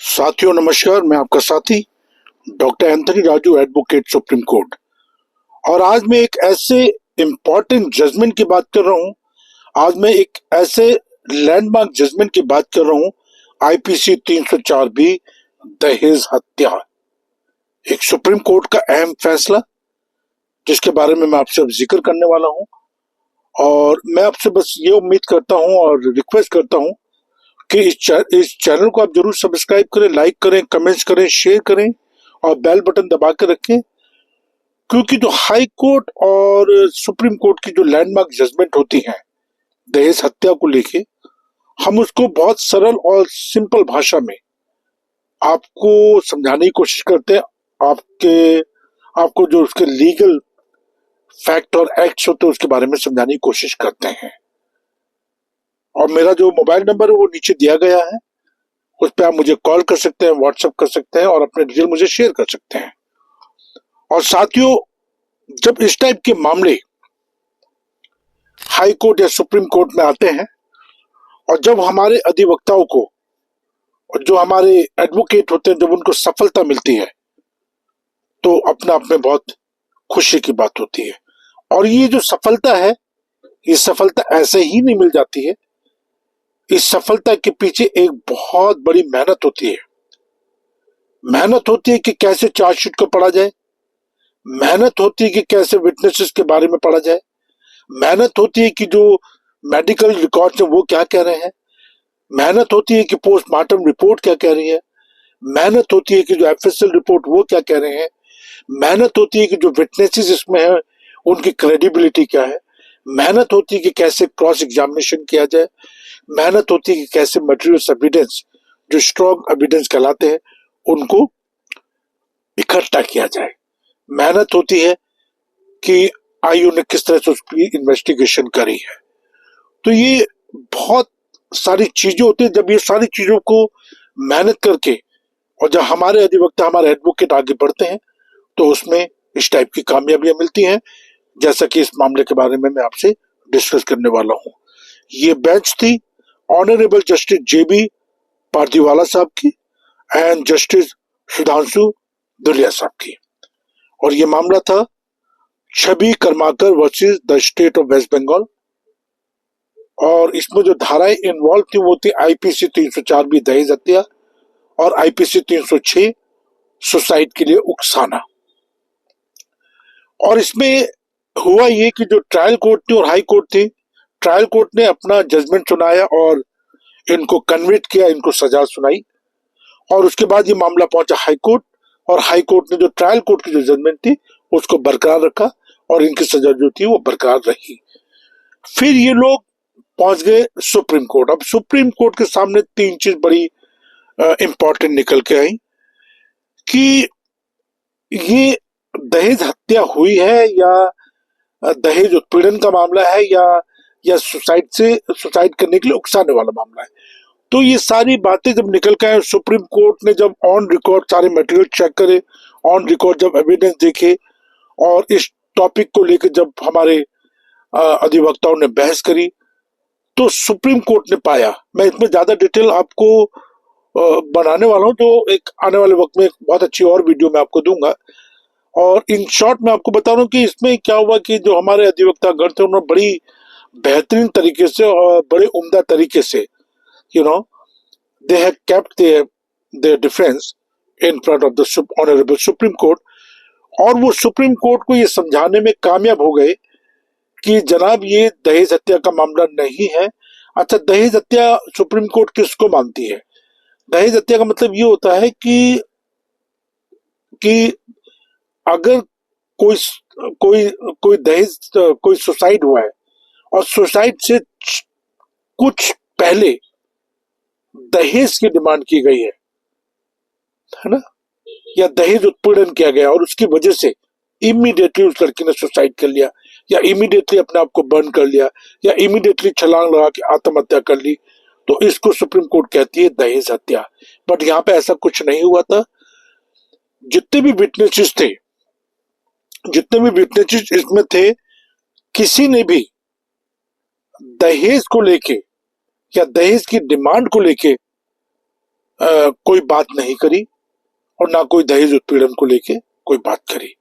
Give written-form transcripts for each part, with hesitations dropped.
साथियों नमस्कार, मैं आपका साथी doctor Anthony Raju, advocate supreme court. और आज मैं एक ऐसे इम्पोर्टेंट जजमेंट की बात कर रहा हूं। आज मैं एक ऐसे लैंडमार्क जजमेंट की बात कर रहा हूं। आईपीसी 304 बी, दहेज हत्या, एक सुप्रीम कोर्ट का अहम फैसला जिसके बारे में मैं आपसे अब जिक्र करने वाला हूं। और मैं आपसे बस ये उम्मीद करता हूं और रिक्वेस्ट करता हूं कि इस चैनल को आप जरूर सब्सक्राइब करें, लाइक करें, कमेंट्स करें, शेयर करें और बेल बटन दबा कर रखें, क्योंकि जो हाई कोर्ट और सुप्रीम कोर्ट की जो लैंडमार्क जजमेंट होती हैं दहेज हत्या को लेके, हम उसको बहुत सरल और सिंपल भाषा में आपको समझाने की कोशिश करते हैं। आपको जो उसके लीगल फैक्ट और एक्ट्स होते हैं उसके बारे में समझाने की कोशिश करते हैं। और मेरा जो मोबाइल नंबर है वो नीचे दिया गया है, उस पर आप मुझे कॉल कर सकते हैं, व्हाट्सएप कर सकते हैं और अपने डिटेल मुझे शेयर कर सकते हैं। और साथियों, जब इस टाइप के मामले हाई कोर्ट या सुप्रीम कोर्ट में आते हैं और जब हमारे अधिवक्ताओं को और जो हमारे एडवोकेट होते हैं, जब उनको सफलता मिलती है तो अपने आप में बहुत खुशी की बात होती है। और ये जो सफलता है, ये सफलता ऐसे ही नहीं मिल जाती है। इस सफलता के पीछे एक बहुत बड़ी मेहनत होती है। मेहनत होती है कि कैसे चार्जशीट को पढ़ा जाए, मेहनत होती है कि कैसे विटनेसेस के बारे में पढ़ा जाए, मेहनत होती है कि जो मेडिकल रिकॉर्ड है वो क्या कह रहे हैं, मेहनत होती है कि पोस्टमार्टम रिपोर्ट क्या कह रही है, मेहनत होती है कि जो एफएसएल रिपोर्ट वो क्या कह रहे हैं, मेहनत होती है कि जो विटनेसेस इसमें है उनकी क्रेडिबिलिटी क्या है, मेहनत होती है कि कैसे क्रॉस एग्जामिनेशन किया जाए, मेहनत होती है कि कैसे मटेरियल एविडेंस, जो स्ट्रॉन्ग एविडेंस कहलाते हैं, उनको इकट्ठा किया जाए। मेहनत होती है कि आईयू ने किस तरह से उसकी इन्वेस्टिगेशन करी है। तो ये बहुत सारी चीजें होती है। जब ये सारी चीजों को मेहनत करके और जब हमारे अधिवक्ता, हमारे एडवोकेट आगे बढ़ते हैं तो उसमें इस टाइप की कामयाबियां मिलती हैं, जैसा कि इस मामले के बारे में मैं आपसे डिस्कस करने वाला हूं। ये बेंच थी ऑनरेबल जस्टिस जेबी पारदीवाला साहब की एंड जस्टिस सुधांशु दुलिया साहब की। और ये मामला था Chhavi Karmakar versus the state of west Bengal. और इसमें जो धाराएं इन्वॉल्व थी वो थी आईपीसी 304 भी दहेज हत्या और आईपीसी 306 सुसाइड के लिए उकसाना। और इसमें हुआ ये कि जो ट्रायल कोर्ट थी और हाई कोर्ट थी, ट्रायल कोर्ट ने अपना जजमेंट सुनाया और इनको कन्विक्ट किया, इनको सजा सुनाई। और उसके बाद ये मामला पहुंचा हाई कोर्ट और हाई कोर्ट ने जो ट्रायल कोर्ट की जो जजमेंट थी उसको बरकरार रखा और इनकी सजा जो थी वो बरकरार रही। फिर ये लोग पहुंच गए सुप्रीम कोर्ट। अब सुप्रीम कोर्ट के सामने तीन चीज बड़ी इंपॉर्टेंट निकल के आई कि ये दहेज हत्या हुई है या दहेज उत्पीड़न का मामला है या सुसाइड करने के लिए उकसाने वाला मामला है। तो ये सारी बातें जब निकल के आए, सुप्रीम कोर्ट ने जब ऑन रिकॉर्ड सारे मटेरियल चेक करे, ऑन रिकॉर्ड जब एविडेंस देखे और इस टॉपिक को लेकर जब हमारे अधिवक्ताओं ने बहस करी, तो सुप्रीम कोर्ट ने पाया, मैं इसमें ज्यादा डिटेल आपको बनाने वाला हूं, जो एक आने वाले वक्त में एक बहुत अच्छी और वीडियो मैं आपको दूंगा। और इन शॉर्ट मैं आपको बता रहा हूँ कि इसमें क्या हुआ कि जो हमारे अधिवक्ता गण थे उन्होंने बड़ी बेहतरीन तरीके से और बड़े उम्दा तरीके से they have kept their defense in front of the honorable Supreme Court। और वो सुप्रीम कोर्ट को ये समझाने में कामयाब हो गए कि जनाब ये दहेज हत्या का मामला नहीं है। अच्छा, दहेज हत्या सुप्रीम कोर्ट किसको मानती है? दहेज हत्या का मतलब ये होता है कि अगर कोई कोई कोई दहेज कोई सुसाइड हुआ है और सुसाइड से कुछ पहले दहेज की डिमांड की गई है ना, या दहेज उत्पीड़न किया गया और उसकी वजह से इमीडिएटली उस लड़की ने सुसाइड कर लिया या इमीडिएटली अपने आप को बर्न कर लिया या इमीडिएटली छलांग लगा के आत्महत्या कर ली, तो इसको सुप्रीम कोर्ट कहती है दहेज हत्या। बट यहाँ पे ऐसा कुछ नहीं हुआ था। जितने भी विटनेसेस इसमें थे, किसी ने भी दहेज को लेके या दहेज की डिमांड को लेके कोई बात नहीं करी और ना कोई दहेज उत्पीड़न को लेके कोई बात करी।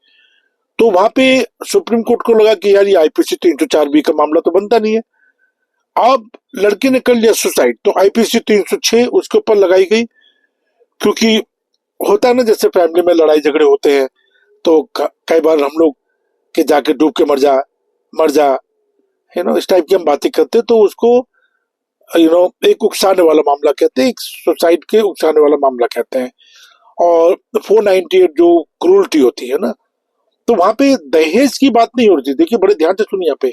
तो वहां पे सुप्रीम कोर्ट को लगा कि यार ये आईपीसी 304 बी का मामला तो बनता नहीं है। अब लड़के ने कर लिया सुसाइड, तो आईपीसी 306 उसके ऊपर लगाई गई, क्योंकि होता है ना जैसे फैमिली में लड़ाई झगड़े होते हैं तो कई बार हम लोग के जाके डूब के मर जा, इस टाइप की हम बातें करते हैं, तो उसको एक उकसाने वाला मामला कहते हैं, एक सुसाइड के उकसाने वाला मामला कहते हैं। और 498 जो क्रूरटी होती है ना, तो वहां पे दहेज की बात नहीं हो रही थी। देखिए बड़े ध्यान से सुनिए,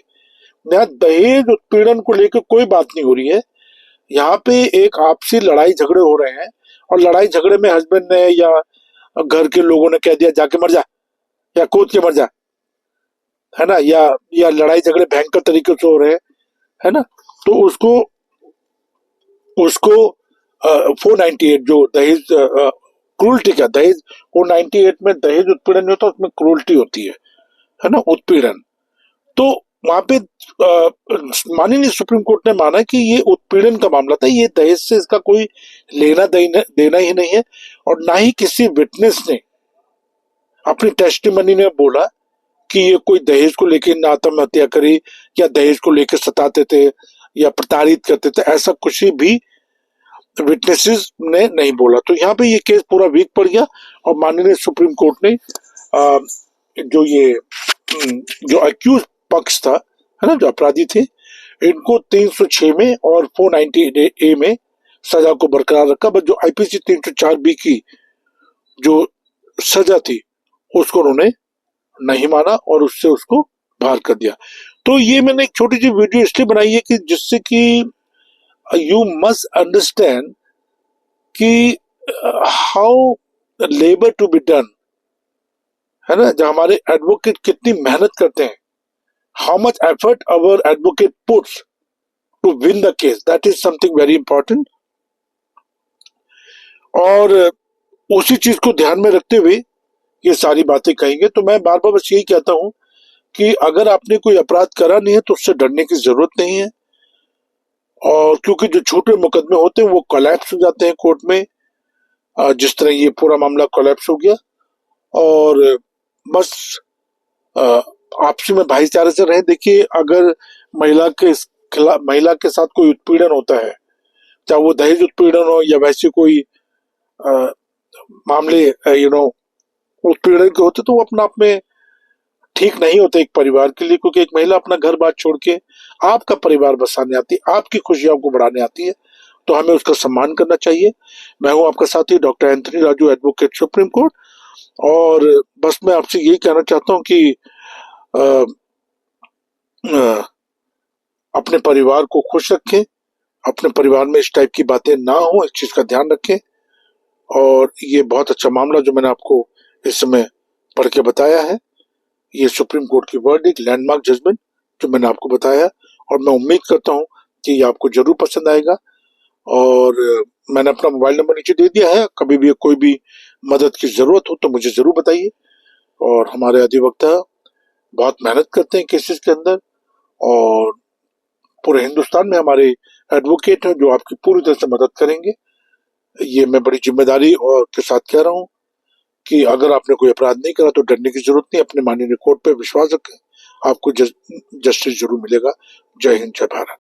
यहाँ दहेज उत्पीड़न को लेकर कोई बात नहीं हो रही है। यहाँ पे एक आपसी लड़ाई झगड़े हो रहे हैं और लड़ाई झगड़े में हस्बैंड ने या घर के लोगों ने कह दिया जाके मर जा या कूद के मर जा, है ना, या लड़ाई झगड़े भयंकर तरीके से हो रहे हैं, है ना, तो उसको उसको 498 जो दहेज क्रूरटी का दहेज 498 में दहेज उत्पीड़न नहीं होता, उसमें क्रूरटी होती है ना, उत्पीड़न। तो वहां पे माननीय सुप्रीम कोर्ट ने माना कि ये उत्पीड़न का मामला था, ये दहेज से इसका कोई लेना देना ही नहीं है। और ना ही किसी विटनेस ने अपनी टेस्टिमनी में बोला कि ये कोई दहेज को लेकर ना आत्महत्या करी या दहेज को लेकर सताते थे या प्रताड़ित करते थे, ऐसा कुछ भी विटनेसेस ने नहीं बोला। तो यहाँ पे ये केस पूरा वीक पड़ गया और माननीय सुप्रीम कोर्ट ने जो अक्यूज पक्ष था, है ना, जो अपराधी थे, इनको 306 में और 498 में सजा को बरकरार रखा। बट जो आईपीसी 304 बी की जो सजा थी उसको उन्होंने नहीं माना और उससे उसको बाहर कर दिया। तो ये मैंने एक छोटी सी वीडियो इसलिए बनाई है कि जिससे कि यू मस्ट अंडरस्टैंड कि how labour to be done, है ना, जब हमारे एडवोकेट कितनी मेहनत करते हैं, how much effort our advocate puts to win the case, that is something very important. और उसी चीज को ध्यान में रखते हुए ये सारी बातें कहेंगे। तो मैं बार बार बस यही कहता हूं कि अगर आपने कोई अपराध करा नहीं है तो उससे डरने की जरूरत नहीं है। और क्योंकि जो छोटे मुकदमे होते हैं वो कोलैप्स हो जाते हैं कोर्ट में, जिस तरह ये पूरा मामला कोलैप्स हो गया। और बस आपसी में भाईचारे से रहे। देखिए अगर महिला के साथ कोई उत्पीड़न होता है, चाहे वो दहेज उत्पीड़न हो या वैसे कोई मामले उत्पीड़न के होते, तो वो अपना आप में ठीक नहीं होते एक परिवार के लिए, क्योंकि एक महिला अपना घर बार छोड़ के आपका परिवार बसाने आती है, आपकी खुशियों को बढ़ाने आती है, तो हमें उसका सम्मान करना चाहिए। मैं हूं आपका साथी doctor Anthony Raju, advocate supreme court. और बस मैं आपसे यही कहना चाहता हूं कि अपने परिवार को खुश रखें, अपने परिवार में इस टाइप की बातें ना हो, इस चीज का ध्यान रखें। और ये बहुत अच्छा मामला जो मैंने आपको इस समय पढ़ के बताया है, ये सुप्रीम कोर्ट की वर्डिक्ट, लैंडमार्क जजमेंट जो मैंने आपको बताया, और मैं उम्मीद करता हूं कि ये आपको जरूर पसंद आएगा। और मैंने अपना मोबाइल नंबर नीचे दे दिया है, कभी भी कोई भी मदद की जरूरत हो तो मुझे जरूर बताइए। और हमारे अधिवक्ता बहुत मेहनत करते हैं केसेस के अंदर, और पूरे हिंदुस्तान में हमारे एडवोकेट हैं जो आपकी पूरी तरह से मदद करेंगे। ये मैं बड़ी जिम्मेदारी और के साथ कह रहा हूँ कि अगर आपने कोई अपराध नहीं करा तो डरने की जरूरत नहीं, अपने माननीय कोर्ट पे विश्वास रखें, आपको जस्टिस जरूर मिलेगा। जय हिंद, जय भारत।